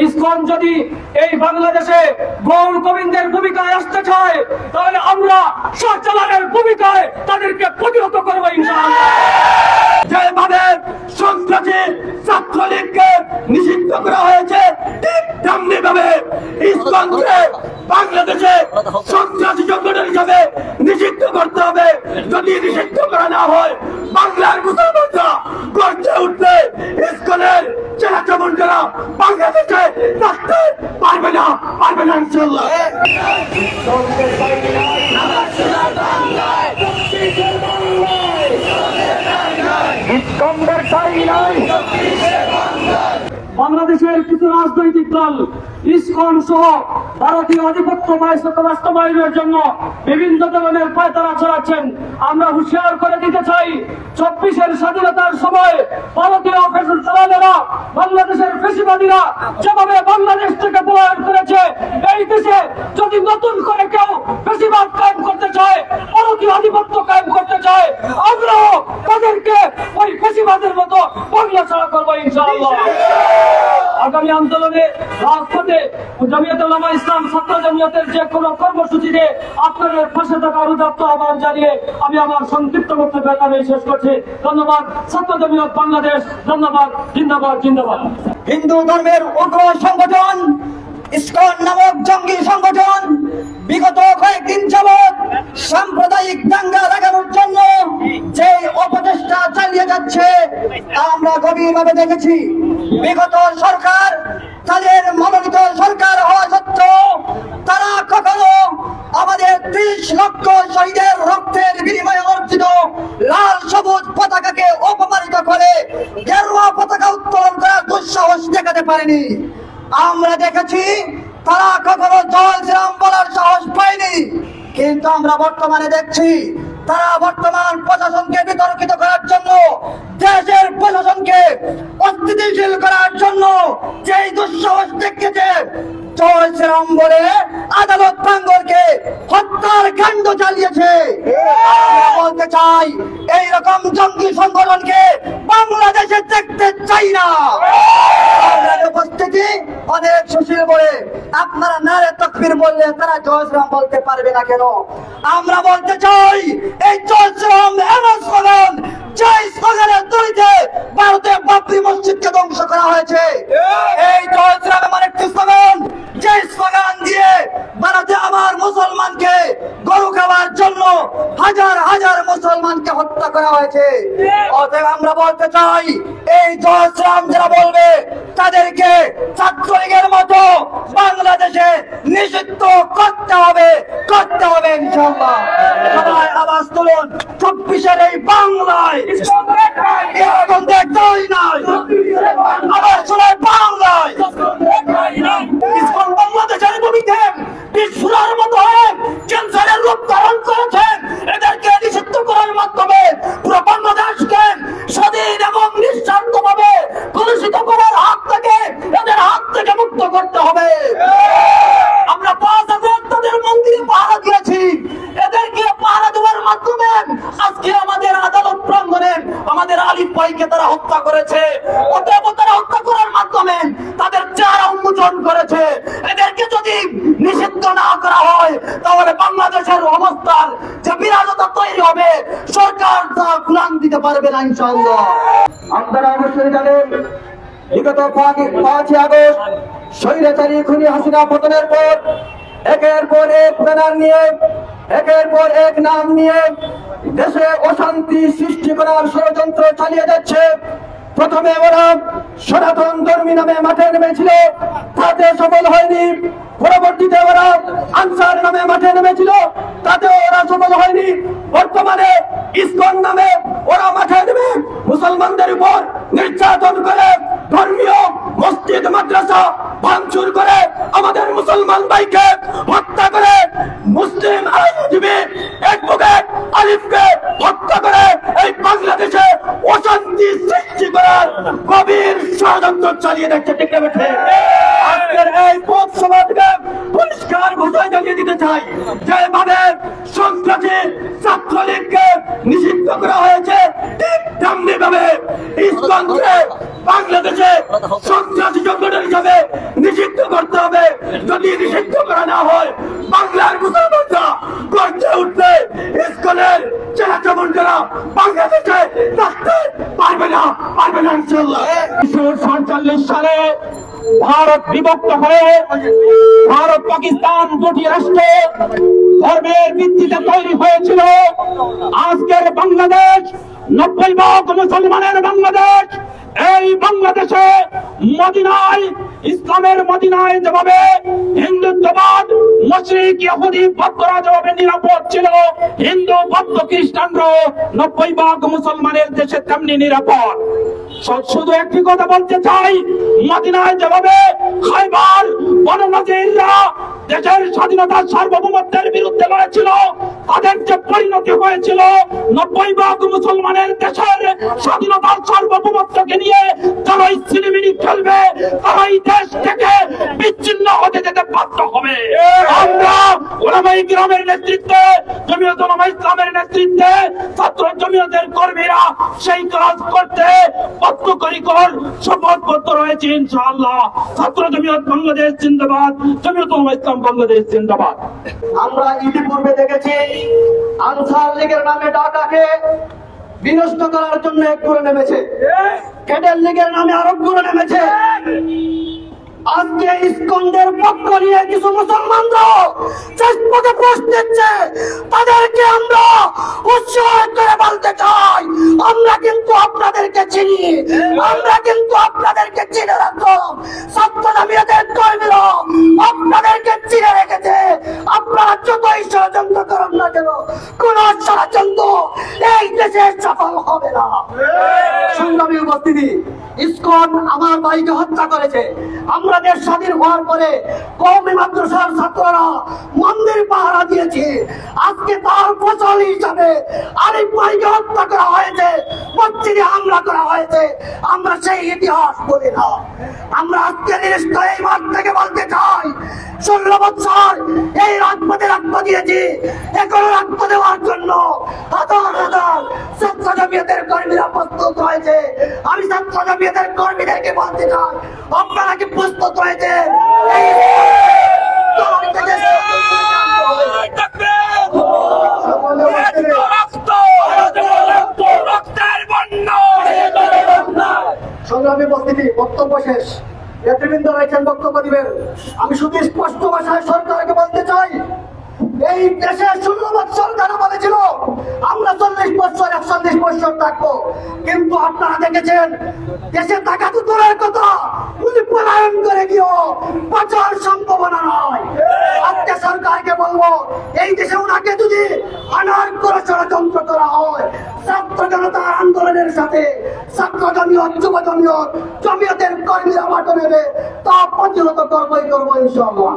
ISKCON যদি এই বাংলাদেশে গৌর গোবিন্দের ভূমিকায় আসতে চায় তাহলে আমরা শাহজালালের ভূমিকায় তাদেরকে প্রতিহত করবো ইনশাআল্লাহ। যেভাবে সন্ত্রাসী ছাত্রলীগকে নিষিদ্ধ করা হয়েছে ঠিক তেমনি ভাবে ইসকনকে বাংলাদেশে সন্ত্রাসী সংগঠন হিসাবে নিষিদ্ধ করতে হবে। যদি নিষিদ্ধ করা না হয় বাংলার মুসলমানরা গর্জে উঠবে, ইসকনের চেলা চামুন্ডারা বাংলাদেশে থাকতে পারবে না ইনশাআল্লাহ। বাংলাদেশের কিছু রাজনৈতিক দল ইসকন সহ ভারতীয় আধিপত্য বাস্তবায়নের জন্য বিভিন্ন ধরনের পায়তারা চালাচ্ছেন। আমরা হুঁশিয়ার করে দিতে চাই, 24-এর স্বাধীনতার সময় ভারতীয় দালালেরা বাংলাদেশের ফ্যাসিবাদীরা যেভাবে বাংলাদেশ থেকে পলায়ন করেছে, এই দেশে যদি নতুন করে কেউ ফ্যাসিবাদ কায়েম করতে চায়, ভারতীয় আধিপত্য কায়েম করতে চায়, আমরাও তাদেরকে ওই ফ্যাসিবাদের মতো বাংলা ছাড়া করবো ইনশাআল্লাহ। আগামী আন্দোলনে রাজপথে জমিয়তে উলামা ইসলাম ছাত্র জমিয়তের যে কোনো কর্মসূচিতে আপনাদের পাশে থাকার উদাত্ত আহ্বান জানিয়ে আমি আমার সংক্ষিপ্ত বক্তব্য এখানে শেষ করছি। ধন্যবাদ। ছাত্র জমিয়ত বাংলাদেশ, ধন্যবাদ। জিন্দাবাদ জিন্দাবাদ। হিন্দু ধর্মের উগ্র সংগঠন ইসকন নামক জঙ্গি সংগঠন বিগত কয়েকদিন যাবৎ সাম্প্রদায়িক দাঙ্গা লাগানোর জন্য যে অপচেষ্টা চালিয়ে যাচ্ছে আমরা গভীরভাবে দেখেছি। বিগত সরকার তাদের মনোনীত সরকার হওয়া সত্ত্বেও তারা কখনো আমাদের 30 লক্ষ শহীদের রক্তের বিনিময়ে অর্জিত লাল সবুজ পতাকাকে অপমানিত করে গেরুয়া পতাকা উত্তোলন করার দুঃসাহস দেখাতে পারেনি। আমরা দেখেছি তারা কখনো জয় শ্রীরাম বলার সাহস পায়নি, কিন্তু আমরা বর্তমানে দেখছি তারা বর্তমান প্রশাসনকে বিতর্কিত করার জন্য, দেশের প্রশাসনকে অস্থিতিশীল করার জন্য যেই দুঃসাহস দেখিয়েছে, জয় শ্রীরাম বলে আদালত প্রাঙ্গণকে হত্যার কাণ্ড চালিয়েছে। বলতে চাই এইরকম জঙ্গি সংগঠনকে বাংলাদেশে দেখতে চাই না। উপস্থিতি অনেক সুশীল বলে আপনারা নারে তাকবীর বললে তারা জয় শ্রীরাম বলতে পারবে না কেন? আমরা বলতে চাই এই জয় শ্রীরাম এমন স্লোগান যে স্লোগানের তৈরিতে ভারতে বাবরি মসজিদকে ধ্বংস করা হয়েছে। এই জয় শ্রীরাম এমন একটি স্লোগান যে স্লোগান দিয়ে ভারতে আমার মুসলমানকে গরু খাওয়ার জন্য হাজার হাজার মুসলমানকে হত্যা করা হয়েছে। অতএব আমরা বলতে চাই এই জয় শ্রীরাম যারা বলবে তাদেরকে ছাত্রলীগের মতো বাংলাদেশে নিষিদ্ধ করতে হবে ইনশাআল্লাহ। সবাই আওয়াজ তুলুন, 24-এর এই বাংলায় এখন দেখতেই নাই, আবার শোনায় বাংলায় ইসকন বাংলাদেশের ভূমিতে বিস্ফোরণের মতো হয়ে ক্যান্সারের রূপ ধারণ করেছেন। এদেরকে নিষিদ্ধ করার মাধ্যমে পুরো বাংলাদেশকে স্বাধীন এবং নিঃস্বার্থভাবে কলুষিত করার হাত থেকে এদের হাত থেকে মুক্ত করতে হবে। আমরা 5 আগস্ট তাদের মন্দিরে পাহারা দিয়েছি, এদেরকে পাহারা দেওয়ার মাধ্যমে আজকে আমাদের আদালত প্রাঙ্গণে আমাদের আলিফ ভাইকে তারা হত্যা করেছে। অতএব তারা হত্যা করার মাধ্যমে তাদের চেহারা উন্মোচন করেছে। এদেরকে যদি নিষিদ্ধ না করা হয় তাহলে বাংলাদেশের অবস্থার যে বিরাজতা তৈরি হবে সরকার তা কুলান দিতে পারবে না ইনশাআল্লাহ। আপনারা অবশ্যই জানেন বিগত 5 আগস্ট স্বৈরাচারী খুনি হাসিনা পতনের পর একের পর এক ব্যানার নিয়ে একের পর এক নাম নিয়ে দেশে অশান্তি সৃষ্টি করার ষড়যন্ত্র চালিয়ে যাচ্ছে। প্রথমে ওরা সনাতন ধর্মী নামে মাঠে নেমেছিল, তাতে সফল হয়নি। পরবর্তীতে ওরা আনসার নামে মাঠে নেমেছিল, তাতে ওরা সফল হয়নি। বর্তমানে ইসকন নামে ওরা মাঠে নেমে মুসলমানদের উপর নির্যাতন করে, ধর্মীয় মসজিদ মাদ্রাসা ভাঙচুর করে, আমাদের মুসলমান ভাইকে হত্যা করে, মুসলিম আইনজীবী অ্যাডভোকেট আলিফকে হত্যা করে এই বাংলাদেশে অশান্তি সৃষ্টি করার গভীর ষড়যন্ত্র চালিয়ে যাচ্ছে। ঠিক আছে, আজকের এই পথ সমাজকে পরিষ্কার ঘোষণা জানিয়ে দিতে চাই, যেভাবে সন্ত্রাসী ছাত্রলীগকে নিষিদ্ধ করা হয়েছে ঠিক তেমনি ভাবে ইসকনকে বাংলাদেশে সন্ত্রাসী সংগঠন হিসাবে নিষিদ্ধ করতে হবে। যদি নিষিদ্ধ করা না হয়, বাংলার মুসলমানরা গর্জে উঠলে ইসকনের চেলাচামুন্ডারা বাংলাদেশে থাকতে পারবে না ইনশাআল্লাহ। 1947 সালে ভারত বিভক্ত হয়ে ভারত পাকিস্তান দুটি রাষ্ট্র ধর্মের ভিত্তিতে তৈরি হয়েছিল। আজকের বাংলাদেশ 90% মুসলমানের বাংলাদেশ। এই বাংলাদেশে মদিনায়, ইসলামের মদিনায় যেভাবে হিন্দুত্ববাদ, মুশরিক, ইহুদি, বৌদ্ধরা যেভাবে নিরাপদ ছিল, হিন্দু, বৌদ্ধ, খ্রিস্টানরাও 90% মুসলমানের দেশে তেমনি নিরাপদ। শুধু একটি কথা বলতে চাই, মদিনায় যেভাবে খায়বার, বনু নযীররা দেশের স্বাধীনতা সার্বভৌমত্বের বিরুদ্ধে লড়েছিল, তাদের যে পরিণতি হয়েছিল 90% মুসলমানের দেশের স্বাধীনতার সার্বভৌমত্বকে নিয়ে যারা সিনেমিনি খেলবে, তারা এই দেশ থেকে বিচ্ছিন্ন হতে যেতে বাধ্য হবে। আমরা ওলামায়ে কিরামের নেতৃত্বে, জমিয়ত উলামায়ে ইসলামের নেতৃত্বে, ছাত্র জমিয়তের কর্মীরা সেই কাজ করতে বদ্ধপরিকর শপথবদ্ধ রয়েছে ইনশাআল্লাহ। ছাত্র জমিয়ত বাংলাদেশ জিন্দাবাদ, জমিয়ত উলামায়ে ইসলাম বাংলাদেশ জিন্দাবাদ। আমরা ইতিপূর্বে দেখেছি আনসার লীগের নামে ঢাকাকে বিনষ্ট করার জন্য এক করে নেমেছে, ক্যাডেট লীগের নামে আরব করে নেমেছে। আজকে ইসকনের পক্ষ নিয়ে কিছু মুসলমানরা চেষ্টাকে প্রশ্ন দিচ্ছে, তাদেরকে আমরা উৎসাহ করে বলতে চাই, আমরা কিন্তু আপনাদেরকে চিনি, আমরা কিন্তু আপনাদেরকে চিনে রাখলাম। ছাত্র জমিয়তের কর্মীরা আপনাদেরকে চিনে রেখেছে। আপনারা যতই ষড়যন্ত্র করেন না কেন, কোন ষড়যন্ত্র এই দেশে সফল হবে না। সংগ্রামী উপস্থিতি, ইসকন আমার ভাইকে হত্যা করেছে। আমরা দেশ স্বাধীন হওয়ার পরে কওমি মাদ্রাসার ছাত্ররা মন্দির পাহারা দিয়েছে। আজকে তার ফসল হিসাবে আরিফ ভাইকে হত্যা করা হয়েছে, মসজিদে হামলা করা হয়েছে। আমরা সেই ইতিহাস বলি না। আমরা আজকে নির্দিষ্ট এই মাঠ থেকে বলতে চাই, 16 বছর এই রাজপথে রক্ত দিয়েছি, এখনো রক্ত দেওয়ার জন্য হাজার হাজার ছাত্র জমিয়তের কর্মীরা প্রস্তুত হয়েছে। আমি ছাত্র জমিয়তের কর্মীদেরকে বলতে চাই, আপনারা কি প্রস্তুত হয়েছেন? সংগ্রামী উপস্থিতি, বক্তব্য শেষ। নেতৃবৃন্দ রয়েছেন, বক্তব্য দিবেন। আমি শুধু স্পষ্ট ভাষায় সরকারকে বলতে চাই, এই দেশে 16 বছর যারা বলেছিল আমরা 40 বছর 41 বছর থাকবো, কিন্তু আপনারা দেখেছেন দেশে থাকা তো দূরের কথা, উনি পলায়ন করে গিয়েও বাঁচার সম্ভাবনা নয়। আজকে সরকারকে বলবো, এই দেশে ওনাকে যদি আনার করে ষড়যন্ত্র করা হয়, ছাত্র জনতার আন্দোলনের সাথে ছাত্র জমিয়ত, যুব জমিয়ত, জমিয়তের কর্মীরা মাঠে নেবে, তা প্রতিহত করবোই করবো ইনশাআল্লাহ।